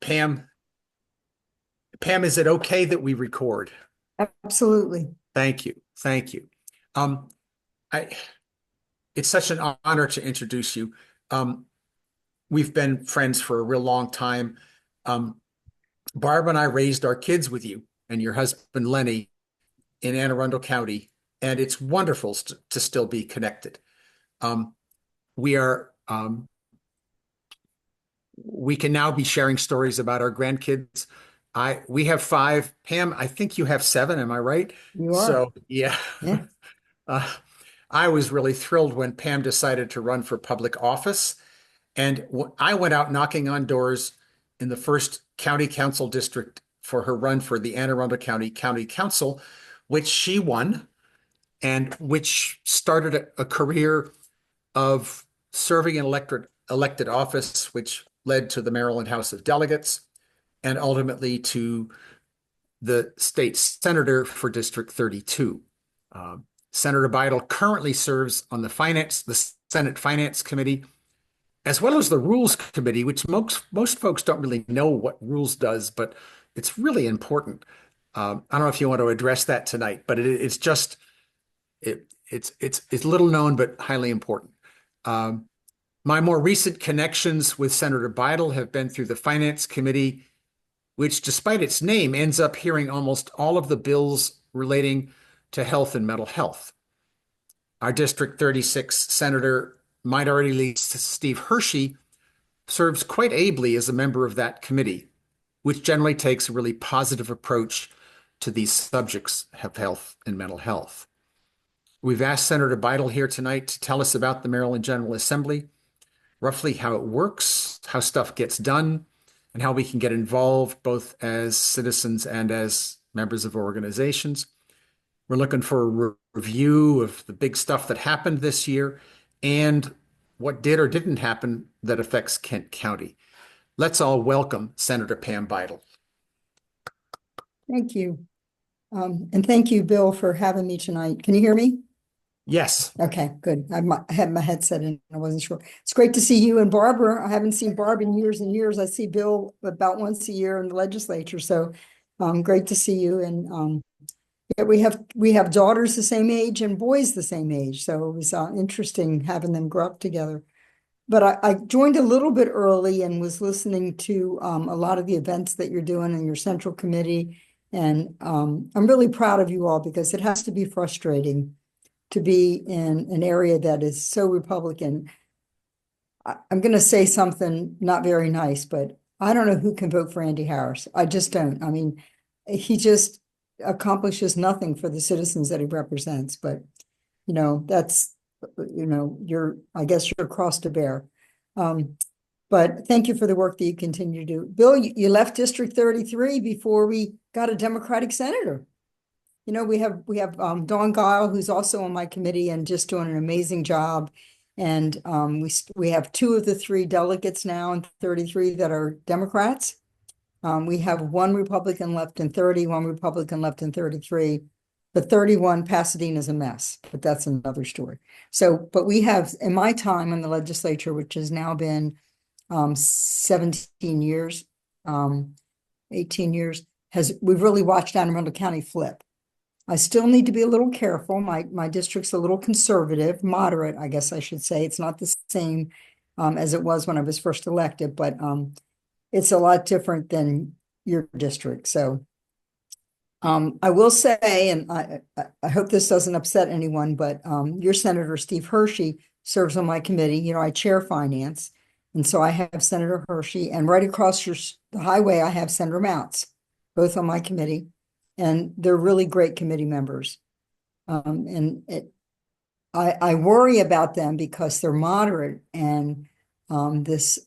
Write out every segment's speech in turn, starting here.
Pam, is it okay that we record? Absolutely. Thank you. Thank you. Um, I, it's such an honor to introduce you. Um, we've been friends for a real long time. Um, Barb and I raised our kids with you and your husband Lenny in Anne Arundel County, and it's wonderful to still be connected. Um, we are we can now be sharing stories about our grandkids. We have five. Pam, I think you have seven. Am I right? You are. So yeah, Yeah. uh, I was really thrilled when Pam decided to run for public office, and I went out knocking on doors in the first county council district for her run for the Anne Arundel County Council, which she won, and which started a career of serving in elected office, which led to the Maryland House of Delegates and ultimately to the state senator for District 32. Senator Beidle currently serves on the Senate Finance Committee, as well as the Rules Committee, which most folks don't really know what Rules does, but it's really important. I don't know if you want to address that tonight, but it's just it's little known but highly important. Um, my more recent connections with Senator Beidle have been through the Finance Committee, which, despite its name, ends up hearing almost all of the bills relating to health and mental health. Our District 36 Senator, Minority Leader Steve Hershey, serves quite ably as a member of that committee, which generally takes a really positive approach to these subjects of health and mental health. We've asked Senator Beidle here tonight to tell us about the Maryland General Assembly, roughly how it works, how stuff gets done, and how we can get involved both as citizens and as members of organizations. We're looking for a review of the big stuff that happened this year and what did or didn't happen that affects Kent County. Let's all welcome Senator Pam Beidle. Thank you. And thank you, Bill, for having me tonight. Can you hear me? Yes. Okay, good. I had my headset in. I wasn't sure. It's great to see you and Barbara. I haven't seen Barb in years and years. I see Bill about once a year in the legislature. So great to see you. And yeah, we have daughters the same age and boys the same age. So it was interesting having them grow up together. But I joined a little bit early and was listening to a lot of the events that you're doing in your central committee. And I'm really proud of you all because it has to be frustrating to be in an area that is so Republican. I'm going to say something not very nice, but I don't know who can vote for Andy Harris. I just don't. I mean, he just accomplishes nothing for the citizens that he represents. But that's I guess your cross to bear. Um, but thank you for the work that you continue to do. Bill, you left District 33 before we got a Democratic senator. We have Dawn Guile, who's also on my committee and just doing an amazing job. And we have two of the three delegates now in 33 that are Democrats. We have one Republican left in 30, one Republican left in 33. But 31, Pasadena is a mess, but that's another story. So, but we have, in my time in the legislature, which has now been 17 years, 18 years, we've really watched Anne Arundel County flip. I still need to be a little careful. My district's a little conservative, moderate, I guess I should say. It's not the same as it was when I was first elected, but it's a lot different than your district. So I will say, and I hope this doesn't upset anyone, but your Senator Steve Hershey serves on my committee. I chair finance. And so I have Senator Hershey, and right across the highway, I have Senator Mounts, both on my committee. And they're really great committee members. I worry about them because they're moderate, and this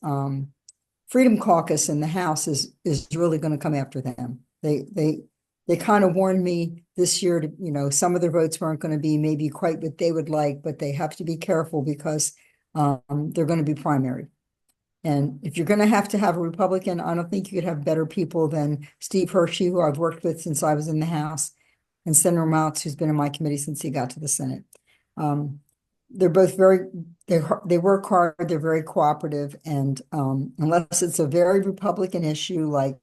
Freedom Caucus in the House is really going to come after them. They kind of warned me this year some of their votes weren't going to be maybe quite what they would like, but they have to be careful because they're going to be primary. And if you're going to have a Republican, I don't think you could have better people than Steve Hershey, who I've worked with since I was in the House, and Senator Mounts, who's been in my committee since he got to the Senate. Um, they're both they work hard, they're very cooperative, and unless it's a very Republican issue like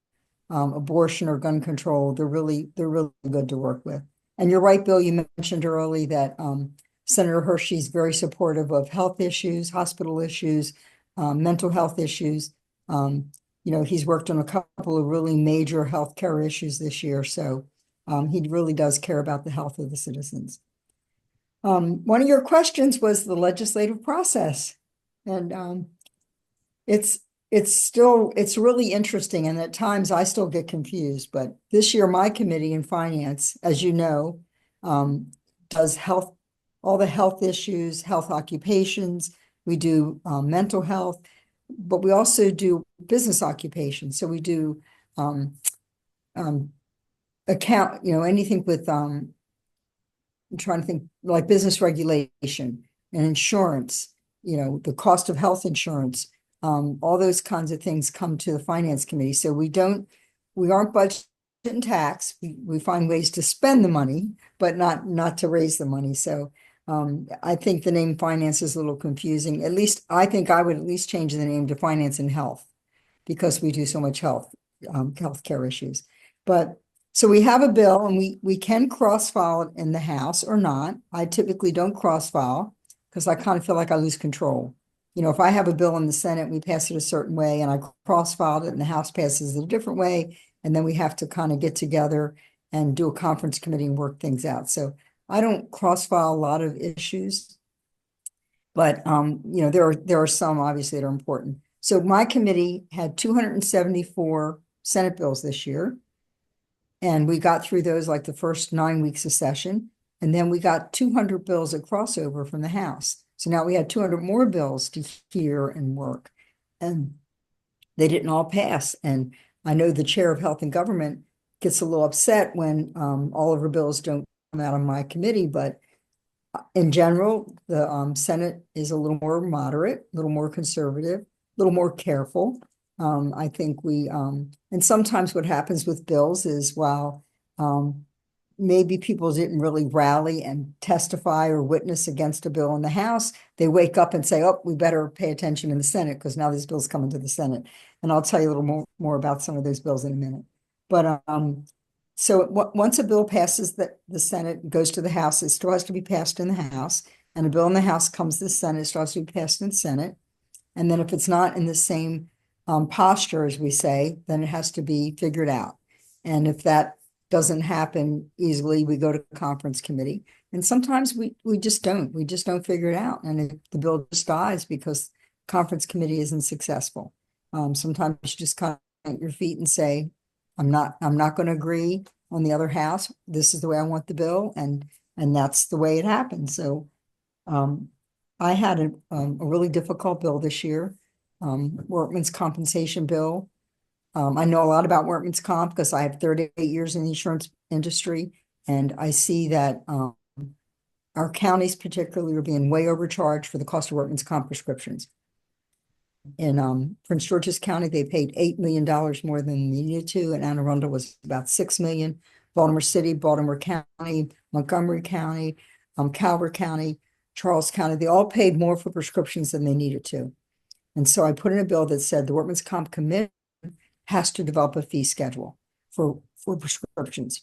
abortion or gun control, they're really good to work with. And you're right, Bill, you mentioned early that Senator Hershey's very supportive of health issues, hospital issues, mental health issues. He's worked on a couple of really major healthcare issues this year, so he really does care about the health of the citizens. One of your questions was the legislative process, and it's it's really interesting, and at times I still get confused. But this year, my committee in finance, as you know, does all the health issues, health occupations. We do mental health, but we also do business occupations. So we do account, anything with I'm trying to think, like business regulation and insurance, the cost of health insurance, all those kinds of things come to the finance committee. So we aren't budget and tax. We find ways to spend the money, but not to raise the money. So I think the name finance is a little confusing. At least I think I would at least change the name to finance and health, because we do so much healthcare issues. But so we have a bill, and we can cross-file it in the House or not. I typically don't cross-file because I kind of feel like I lose control. If I have a bill in the Senate, we pass it a certain way, and I cross-filed it, and the House passes it a different way, and then we have to kind of get together and do a conference committee and work things out. So I don't cross-file a lot of issues, but there are some obviously that are important. So my committee had 274 Senate bills this year. And we got through those like the first 9 weeks of session. And then we got 200 bills at crossover from the House. So now we had 200 more bills to hear and work. And they didn't all pass. And I know the chair of Health and Government gets a little upset when all of her bills don't come out of my committee. But in general, the Senate is a little more moderate, a little more conservative, a little more careful. I think and sometimes what happens with bills is while maybe people didn't really rally and testify or witness against a bill in the House, they wake up and say, oh, we better pay attention in the Senate because now this bill's coming to the Senate. And I'll tell you a little more about some of those bills in a minute. But so once a bill passes the Senate, goes to the House, it still has to be passed in the House. And a bill in the House comes to the Senate, it still has to be passed in the Senate. And then if it's not in the same posture, as we say, then it has to be figured out. And if that doesn't happen easily, we go to conference committee. And sometimes we just don't figure it out. And the bill just dies because conference committee isn't successful. Sometimes you just kind of plant your feet and say, I'm not going to agree on the other house. This is the way I want the bill. And that's the way it happened. So I had a really difficult bill this year. Workman's compensation bill. I know a lot about workman's comp because I have 38 years in the insurance industry, and I see that our counties particularly are being way overcharged for the cost of workman's comp prescriptions. In Prince George's County, they paid $8 million more than they needed to, and Anne Arundel was about $6 million. Baltimore City, Baltimore County, Montgomery County, Calvert County, Charles County, they all paid more for prescriptions than they needed to. And so I put in a bill that said the Workman's Comp Commission has to develop a fee schedule for prescriptions.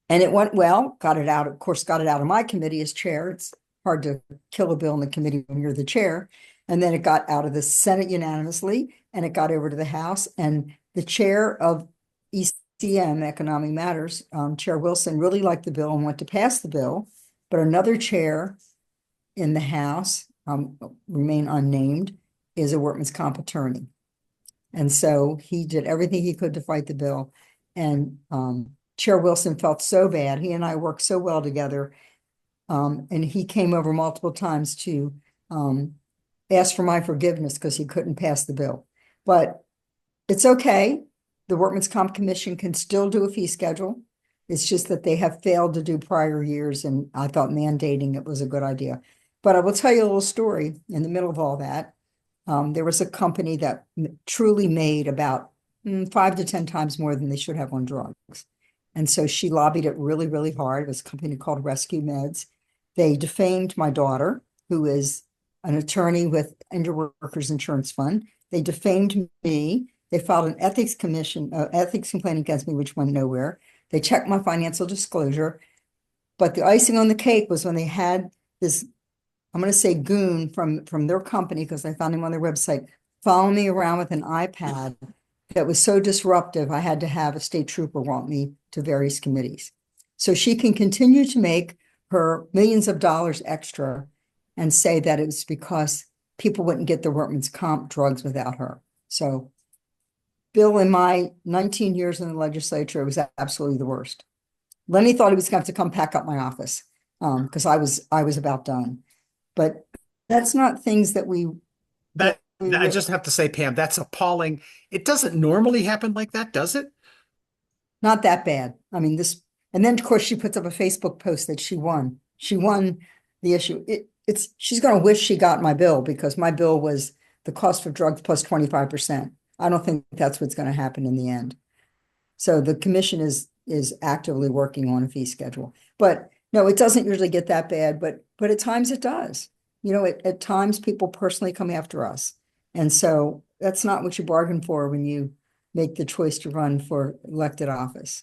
And it went well, got it out of my committee as chair. It's hard to kill a bill in the committee when you're the chair. And then it got out of the Senate unanimously, and it got over to the House. And the chair of ECM, Economic Matters, Chair Wilson, really liked the bill and went to pass the bill. But another chair in the House, remain unnamed, is a workman's comp attorney. And so he did everything he could to fight the bill. And Chair Wilson felt so bad. He and I worked so well together. And he came over multiple times to ask for my forgiveness because he couldn't pass the bill. But it's okay. The Workman's Comp Commission can still do a fee schedule. It's just that they have failed to do prior years, and I thought mandating it was a good idea. But I will tell you a little story in the middle of all that. There was a company that truly made about 5 to 10 times more than they should have on drugs. And so she lobbied it really, really hard. It was a company called Rescue Meds. They defamed my daughter. who is an attorney with Injured Workers Insurance Fund. They defamed me. They filed an ethics complaint against me, which went nowhere. They checked my financial disclosure. But the icing on the cake was when they had this, I'm going to say goon from their company, because I found him on their website, following me around with an iPad that was so disruptive, I had to have a state trooper walk me to various committees. So she can continue to make her millions of dollars extra and say that it was because people wouldn't get the workman's comp drugs without her. So Bill, in my 19 years in the legislature, was absolutely the worst. Lenny thought he was going to have to come pack up my office because I was about done. But that's not things that we I just have to say, Pam, that's appalling. It doesn't normally happen like that, does it? not that bad. I mean, this, and then of course she puts up a Facebook post that she won. She won the issue. She's going to wish she got my bill, because my bill was the cost of drugs plus 25%. I don't think that's what's going to happen in the end. So the commission is actively working on a fee schedule. But no, it doesn't usually get that bad, but at times it does. You know, at times people personally come after us. And so that's not what you bargain for when you make the choice to run for elected office.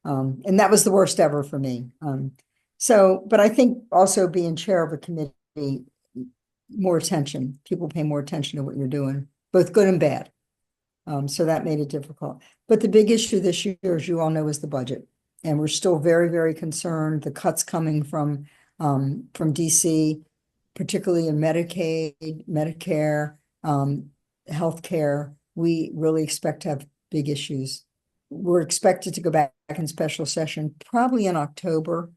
And that was the worst ever for me. But I think also being chair of a committee, more attention, people pay more attention to what you're doing, both good and bad. So that made it difficult. But the big issue this year, as you all know, is the budget. And we're still very, very concerned. The cuts coming from DC, particularly in Medicaid, Medicare, healthcare, we really expect to have big issues. We're expected to go back in special session probably in October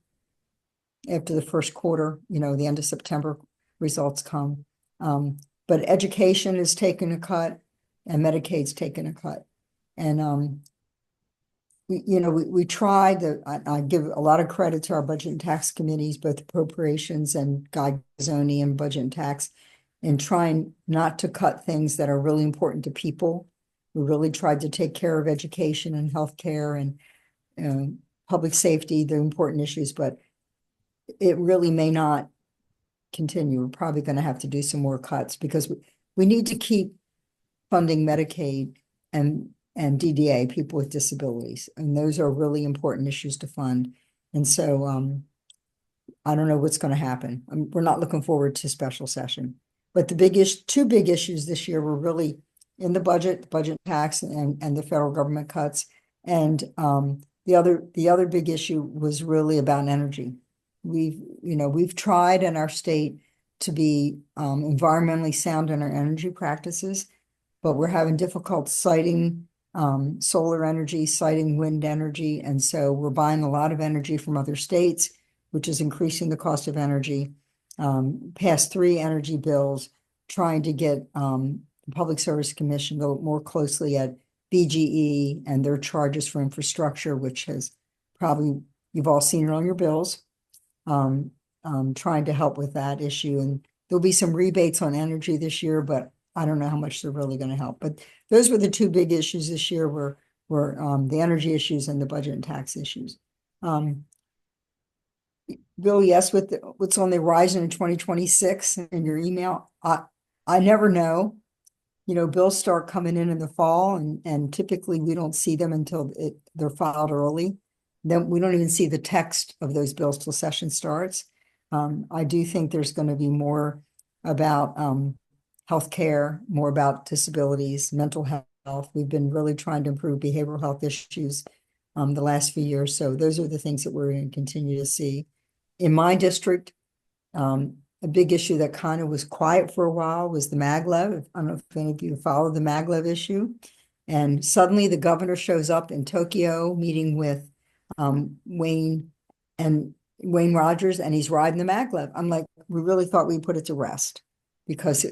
after the first quarter, the end of September results come. But education is taking a cut and Medicaid's taking a cut. And we tried I give a lot of credit to our budget and tax committees, both appropriations and Guy Gazzoni and budget and tax, in trying not to cut things that are really important to people. We really tried to take care of education and healthcare and public safety, the important issues, but it really may not continue. We're probably going to have to do some more cuts, because we need to keep funding Medicaid and DDA, people with disabilities. And those are really important issues to fund. And so I don't know what's going to happen. We're not looking forward to special session. But the two big issues this year were really in the budget tax and the federal government cuts. And the other big issue was really about energy. We've tried in our state to be environmentally sound in our energy practices, but we're having difficult citing solar energy, citing wind energy. And so we're buying a lot of energy from other states, which is increasing the cost of energy. Passed 3 energy bills, trying to get the Public Service Commission to look more closely at BGE and their charges for infrastructure, which has probably, you've all seen it on your bills, trying to help with that issue. And there'll be some rebates on energy this year, but I don't know how much they're really going to help. But those were the two big issues this year, were the energy issues and the budget and tax issues. Bill, yes, with what's on the horizon in 2026 in your email, I never know. Bills start coming in the fall, and typically we don't see them until they're filed early. Then we don't even see the text of those bills till session starts. I do think there's going to be more about healthcare, more about disabilities, mental health. We've been really trying to improve behavioral health issues the last few years. So those are the things that we're going to continue to see. In my district, a big issue that kind of was quiet for a while was the maglev. I don't know if any of you follow the maglev issue. And suddenly the governor shows up in Tokyo meeting with Wayne Rogers, and he's riding the maglev. I'm like, we really thought we put it to rest, because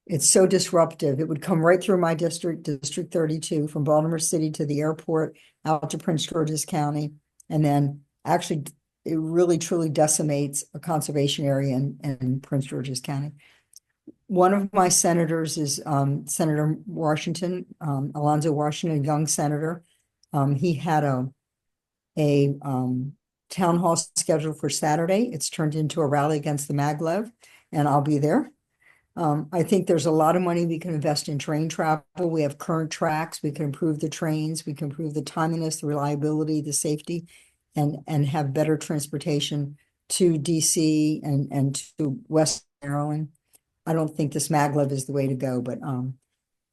it's so disruptive. It would come right through my district, District 32, from Baltimore City to the airport, out to Prince George's County. And then actually, it really truly decimates a conservation area in Prince George's County. One of my senators is Senator Washington, Alonzo Washington, a young senator. He had a town hall scheduled for Saturday. It's turned into a rally against the maglev. and I'll be there. I think there's a lot of money we can invest in train travel. We have current tracks. We can improve the trains. We can improve the timeliness, the reliability, the safety, and have better transportation to DC and to West Maryland. I don't think this maglev is the way to go, but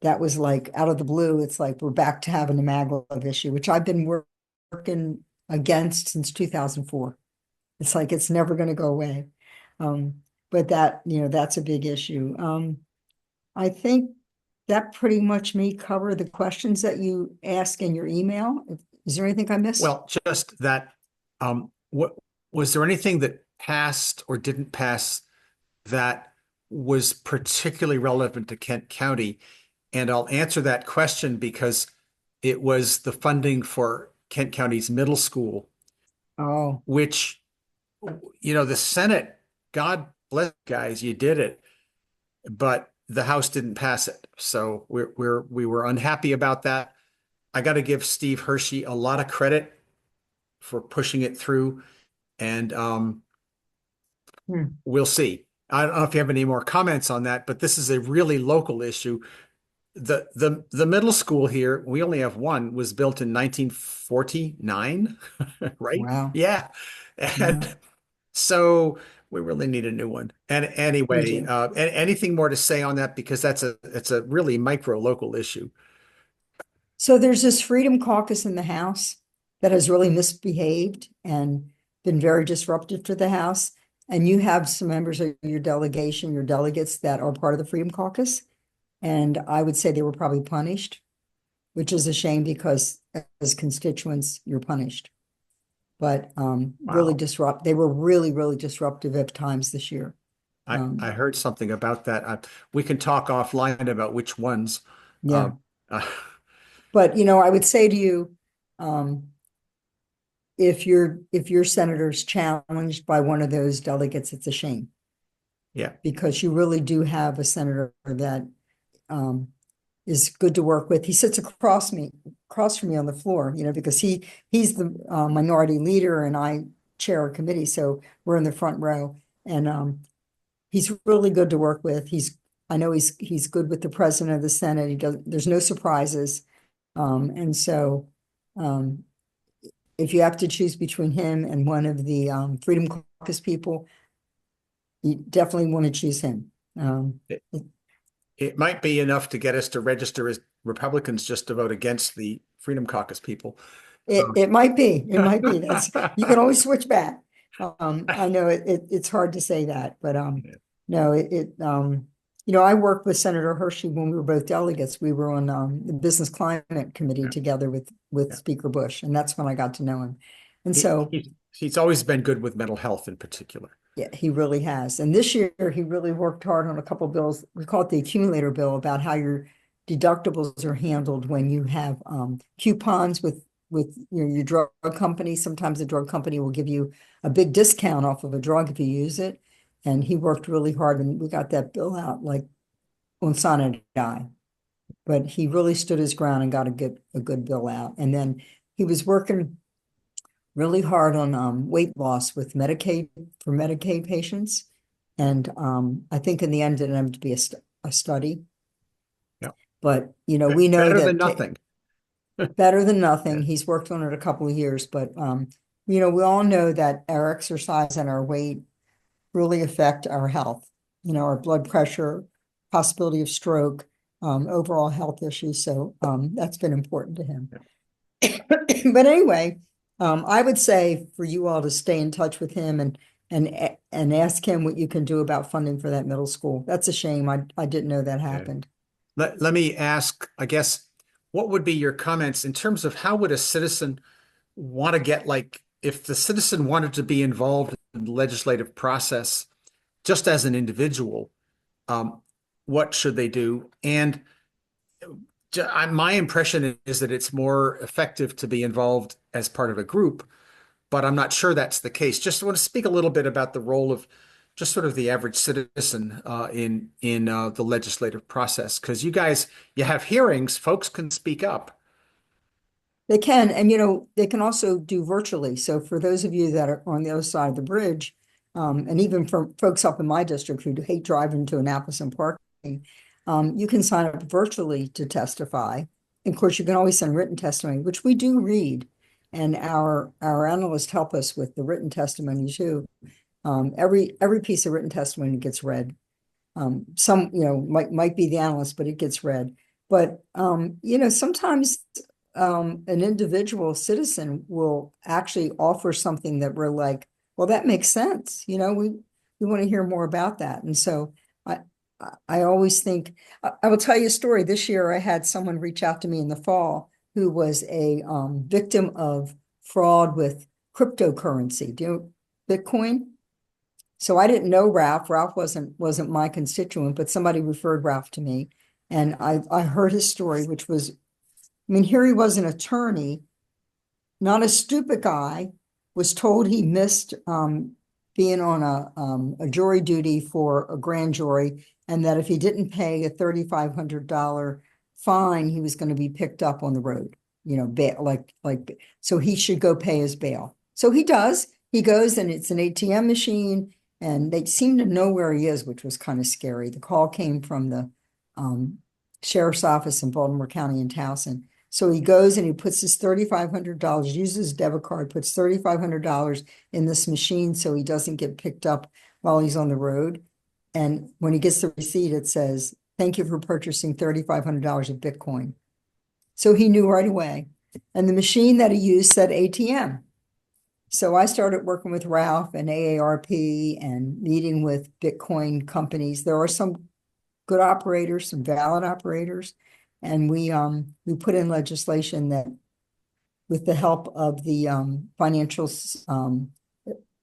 that was like out of the blue. It's like we're back to having the maglev issue, which I've been working against since 2004. It's like it's never going to go away. But that, that's a big issue. I think that pretty much may cover the questions that you ask in your email. Is there anything I missed? Well, just that, what was there anything that passed or didn't pass that was particularly relevant to Kent County? And I'll answer that question because it was the funding for Kent County's middle school, Oh, which, the Senate, God bless you guys, you did it, but the House didn't pass it. So we were unhappy about that. I got to give Steve Hershey a lot of credit for pushing it through, and hmm. we'll see. I don't know if you have any more comments on that, but this is a really local issue. The middle school here, we only have one, was built in 1949, right? Wow. Yeah. Yeah, And so we really need a new one. And we anyway, do. anything more to say on that? Because it's a really micro local issue. So there's this Freedom Caucus in the House that has really misbehaved and been very disruptive to the House. And you have some members of your delegation, your delegates that are part of the Freedom Caucus. And I would say they were probably punished, which is a shame because as constituents, you're punished. But Wow. they were really, really disruptive at times this year. I heard something about that. We can talk offline about which ones. Yeah. Um, uh, But I would say to you, um, if your senator is challenged by one of those delegates, it's a shame yeah. because you really do have a senator that um, is good to work with. He sits across from me on the floor, because he's the minority leader and I chair a committee, so we're in the front row. And he's really good to work with. I know he's good with the president of the Senate. There's no surprises. And so if you have to choose between him and one of the Freedom Caucus people, you definitely want to choose him. It, it might be enough to get us to register as Republicans just to vote against the Freedom Caucus people. It might be. It might be. You can always switch back. I know it's hard to say that, but Yeah. no, I worked with Senator Hershey when we were both delegates. We were on the Business Climate Committee Yeah. together with Yeah. Speaker Bush, and that's when I got to know him. And He, so, he's always been good with mental health in particular. yeah, he really has. And this year, he really worked hard on a couple of bills. We call it the accumulator bill about how your deductibles are handled when you have coupons with your drug company. Sometimes the drug company will give you a big discount off of a drug if you use it. And he worked really hard, and we got that bill out like on Sonnet die. But he really stood his ground and got a good bill out. And then he was working really hard on weight loss with Medicaid for Medicaid patients. And I think in the end it ended up to be a study. Yeah. But we know Better than that nothing. better than nothing. Yeah. He's worked on it a couple of years, but we all know that our exercise and our weight really affect our health. Our blood pressure, possibility of stroke, overall health issues. So that's been important to him. But anyway, I would say for you all to stay in touch with him and ask him what you can do about funding for that middle school. That's a shame. I didn't know that Yeah. happened. Let me ask, I guess, what would be your comments in terms of how would a citizen want to get, like, if the citizen wanted to be involved in the legislative process just as an individual, what should they do? And my impression is that it's more effective to be involved as part of a group, but I'm not sure that's the case. Just want to speak a little bit about the role of just sort of the average citizen in the legislative process, because you have hearings, folks can speak up. They can, and they can also do virtually. So for those of you that are on the other side of the bridge, and even for folks up in my district who hate driving to Annapolis and parking, you can sign up virtually to testify. And of course, you can always send written testimony, which we do read. And our analysts help us with the written testimony too. Every piece of written testimony gets read. Some, might be the analyst, but it gets read. But, sometimes an individual citizen will actually offer something that we're like, well, that makes sense. We want to hear more about that. And so I always think, I will tell you a story. This year, I had someone reach out to me in the fall who was a victim of fraud with cryptocurrency. Do you know Bitcoin? So I didn't know Ralph. Ralph wasn't my constituent, but somebody referred Ralph to me. And I heard his story, which was, here he was an attorney, not a stupid guy, was told he missed being on a jury duty for a grand jury, and that if he didn't pay a $3,500 fine, he was going to be picked up on the road, so he should go pay his bail. So he does. He goes, and it's an ATM machine, and they seem to know where he is, which was kind of scary. The call came from the sheriff's office in Baltimore County in Towson. So he goes and he puts his $3,500, uses his debit card, puts $3,500 in this machine so he doesn't get picked up while he's on the road. And when he gets the receipt, it says, "Thank you for purchasing $3,500 of Bitcoin." So he knew right away. And the machine that he used said ATM. So I started working with Ralph and AARP and meeting with Bitcoin companies. There are some good operators, some valid operators. And we put in legislation that, with the help of the financial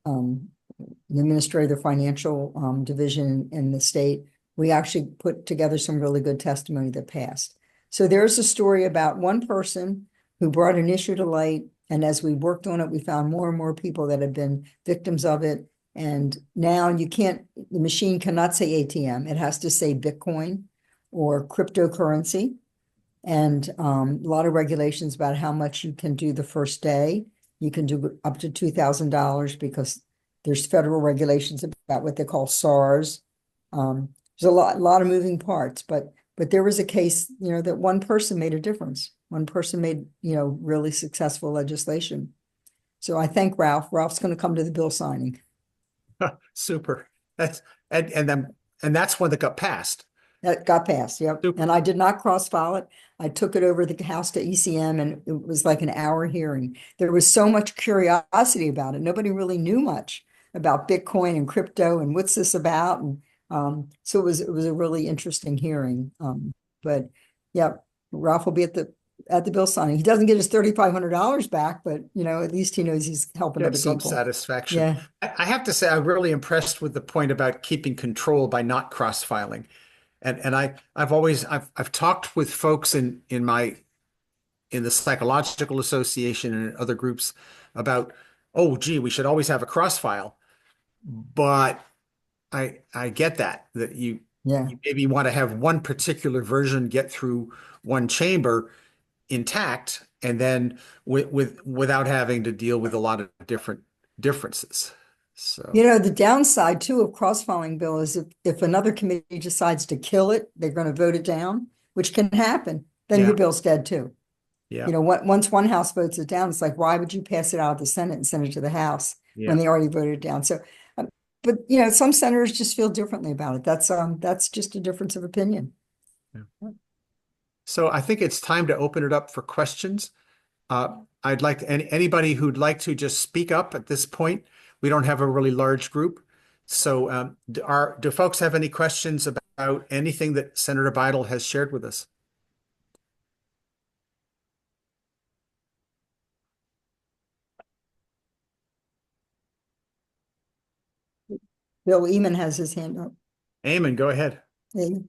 the administrator of the financial division in the state, we actually put together some really good testimony that passed. So there's a story about one person who brought an issue to light. And as we worked on it, we found more and more people that have been victims of it. And now the machine cannot say ATM. It has to say Bitcoin or cryptocurrency. And a lot of regulations about how much you can do the first day. You can do up to $2,000 because there's federal regulations about what they call SARS. There's a lot of moving parts, but there was a case, that one person made a difference. One person made, really successful legislation. So I thank Ralph. Ralph's going to come to the bill signing. Super. And that's one that got passed. That got passed, yep. Super. And I did not cross-file it. I took it over the House to ECM, and it was like an hour hearing. There was so much curiosity about it. Nobody really knew much about Bitcoin and crypto and what's this about. And so it was a really interesting hearing. But yeah, Ralph will be at the bill signing. He doesn't get his $3,500 back, but at least he knows he's helping other Some people. satisfaction. Yeah. I have to say, I'm really impressed with the point about keeping control by not cross-filing. And I've talked with folks in the Psychological Association and other groups about, oh, gee, we should always have a cross-file. But I get that you maybe want to have one particular version get through one chamber intact, and then without having to deal with a lot of different differences. So the downside too of cross-filing bill is if another committee decides to kill it, they're going to vote it down, which can happen. Then your bill's dead too. Yeah. Once one house votes it down, it's like, why would you pass it out of the Senate and send it to the House when they already voted it down? So, but some senators just feel differently about it. That's just a difference of opinion. Yeah. So I think it's time to open it up for questions. I'd like anybody who'd like to just speak up at this point. We don't have a really large group. So do folks have any questions about anything that Senator Beidle has shared with us? Bill Eamon has his hand up. Eamon, go ahead. Hey.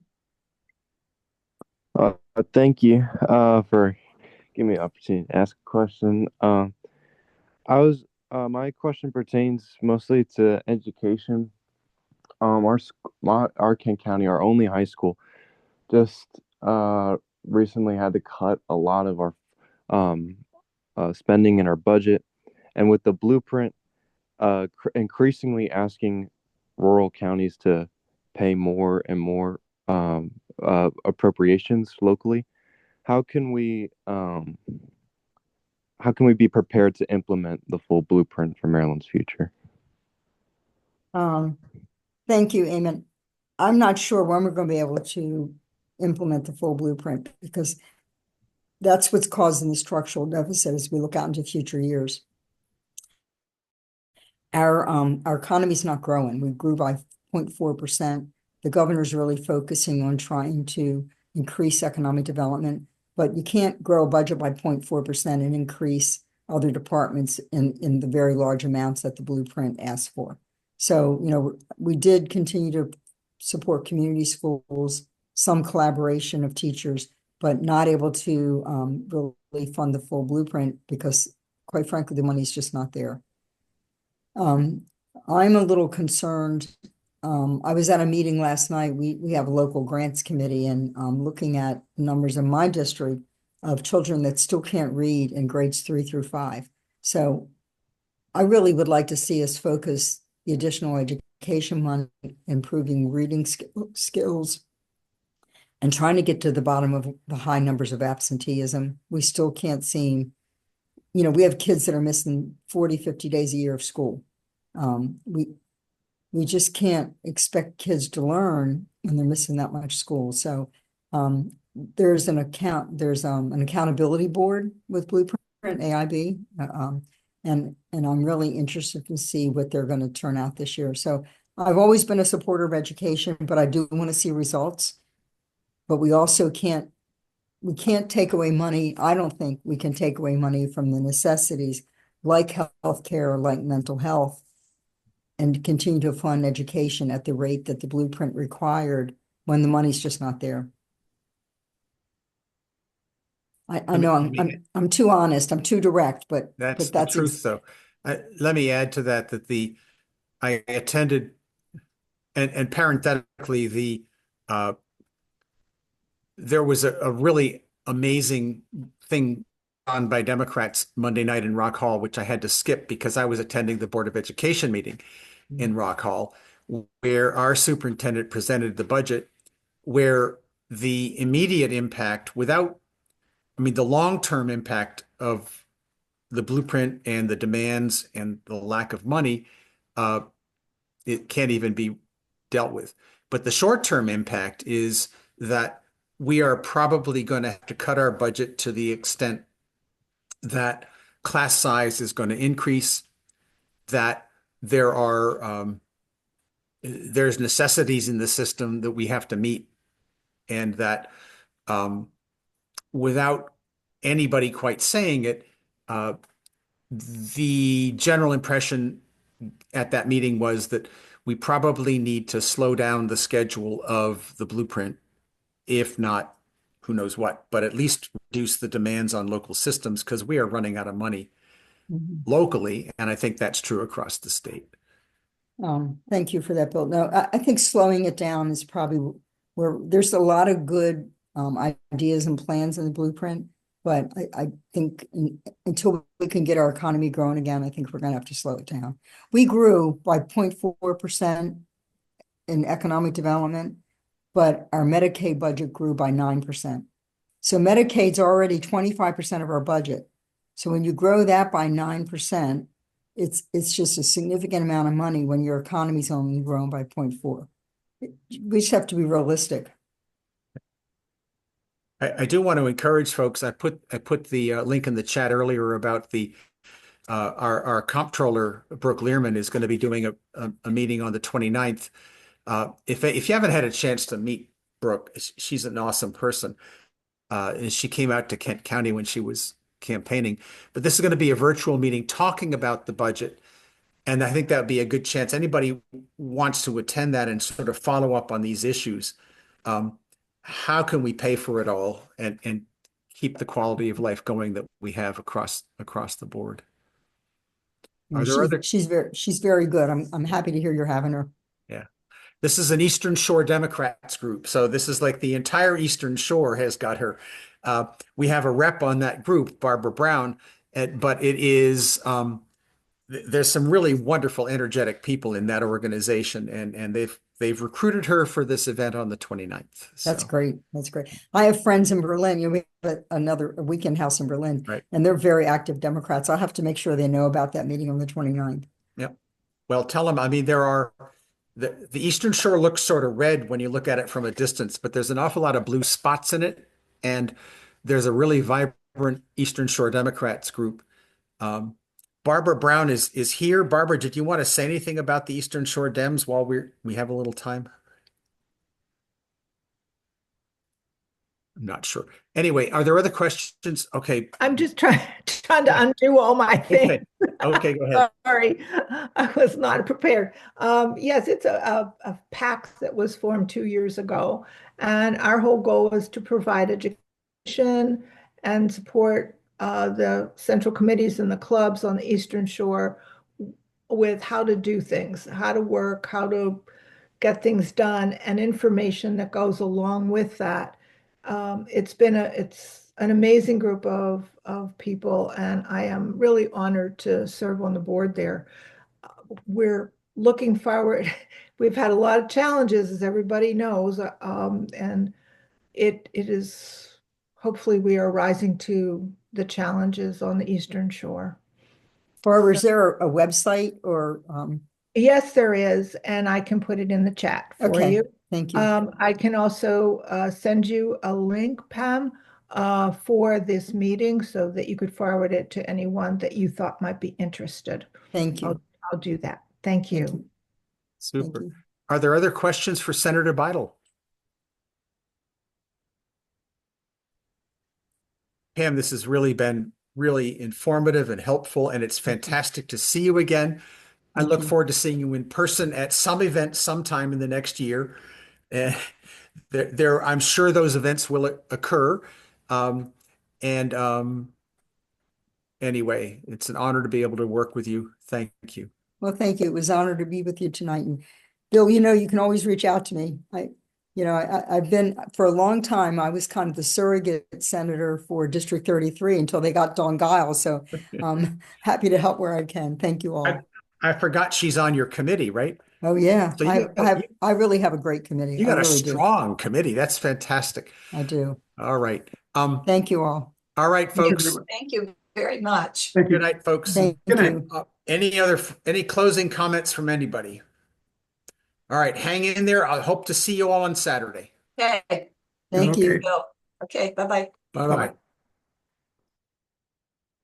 Thank you for giving me an opportunity to ask a question. My question pertains mostly to education. Our Kent County, our only high school, just recently had to cut a lot of our spending in our budget, and with the blueprint increasingly asking rural counties to pay more and more appropriations locally. How can we be prepared to implement the full blueprint for Maryland's future? Um, thank you, Eamon. I'm not sure when we're going to be able to implement the full blueprint because that's what's causing the structural deficit as we look out into future years. Our economy's not growing. We grew by 0.4%. The governor's really focusing on trying to increase economic development, but you can't grow a budget by 0.4% and increase other departments in the very large amounts that the blueprint asks for. So, we did continue to support community schools, some collaboration of teachers, but not able to really fund the full blueprint because, quite frankly, the money's just not there. I'm a little concerned. I was at a meeting last night. We have a local grants committee and looking at numbers in my district of children that still can't read in grades 3 through 5. So I really would like to see us focus the additional education money, improving reading skills, and trying to get to the bottom of the high numbers of absenteeism. We still can't seem, we have kids that are missing 40, 50 days a year of school. We just can't expect kids to learn when they're missing that much school. So there's an accountability board with Blueprint AIB, and I'm really interested to see what they're going to turn out this year. So I've always been a supporter of education, but I do want to see results. But we also can't take away money. I don't think we can take away money from the necessities like healthcare, like mental health, and continue to fund education at the rate that the blueprint required when the money's just not there. I know I'm too honest, I'm too direct, but that's the truth, though. Let me add to that I attended, and parenthetically, there was a really amazing thing on by Democrats Monday night in Rock Hall, which I had to skip because I was attending the Board of Education meeting in Rock Hall, where our superintendent presented the budget, where the immediate impact the long-term impact of the blueprint and the demands and the lack of money, it can't even be dealt with. But the short-term impact is that we are probably going to have to cut our budget to the extent that class size is going to increase, that there's necessities in the system that we have to meet, and that without anybody quite saying it, the general impression at that meeting was that we probably need to slow down the schedule of the blueprint, if not, who knows what, but at least reduce the demands on local systems because we are running out of money locally, and I think that's true across the state. Thank you for that, Bill. No, I think slowing it down is probably where there's a lot of good ideas and plans in the blueprint, but I think until we can get our economy growing again, I think we're going to have to slow it down. We grew by 0.4% in economic development, but our Medicaid budget grew by 9%. So Medicaid's already 25% of our budget. So when you grow that by 9%, it's just a significant amount of money when your economy's only grown by 0.4. We just have to be realistic. I do want to encourage folks. I put the link in the chat earlier about our comptroller, Brooke Learman, is going to be doing a meeting on the 29th. If you haven't had a chance to meet Brooke, she's an awesome person. And she came out to Kent County when she was campaigning. But this is going to be a virtual meeting talking about the budget. And I think that would be a good chance. Anybody wants to attend that and sort of follow up on these issues. How can we pay for it all and keep the quality of life going that we have across the board? She's very good. I'm happy to hear you're having her. Yeah. This is an Eastern Shore Democrats group. So this is like the entire Eastern Shore has got her. We have a rep on that group, Barbara Brown, but it is there's some really wonderful, energetic people in that organization, and they've recruited her for this event on the 29th. That's So, great. That's great. I have friends in Berlin. We have a weekend house in Berlin, right. and they're very active Democrats. I'll have to make sure they know about that meeting on the 29th. Yep. Well, tell them, I mean, the Eastern Shore looks sort of red when you look at it from a distance, but there's an awful lot of blue spots in it. And there's a really vibrant Eastern Shore Democrats group. Um, Barbara Brown is here. Barbara, did you want to say anything about the Eastern Shore Dems while we have a little time? I'm not sure. Anyway, are there other questions? Okay. I'm just trying to undo all my things. Okay, go ahead. Sorry, I was not prepared. Yes, it's a PAC that was formed 2 years ago, and our whole goal is to provide education and support the central committees and the clubs on the Eastern Shore with how to do things, how to work, how to get things done, and information that goes along with that. It's an amazing group of people, and I am really honored to serve on the board there. We're looking forward. We've had a lot of challenges, as everybody knows, and it is hopefully we are rising to the challenges on the Eastern Shore. Barbara, is there a website or Yes, there is, and I can put it in the chat for okay, you. thank you. I can also send you a link, Pam, for this meeting so that you could forward it to anyone that you thought might be interested. Thank you. I'll do that. Thank you. Thank you. Super. Thank you. Are there other questions for Senator Beidle? Pam, this has really been really informative and helpful, and it's fantastic to see you again. I Thank look you. forward to seeing you in person at some event sometime in the next year. And I'm sure those events will occur. And anyway, it's an honor to be able to work with you. Thank you. Well, thank you. It was an honor to be with you tonight. And Bill, you can always reach out to me. I've been for a long time, I was kind of the surrogate senator for District 33 until they got Dawn Giles. So I'm happy to help where I can. Thank you all. I forgot she's on your committee, right? Oh yeah, So I really have a great committee. You got I a really strong committee. That's fantastic. I do. All right. Thank you all. All right, folks. Thank you very much. Good night, folks. Thank you. Any closing comments from anybody? All right, hang in there. I hope to see you all on Saturday. Okay. Thank you. Bill. Okay, bye-bye. Bye-bye.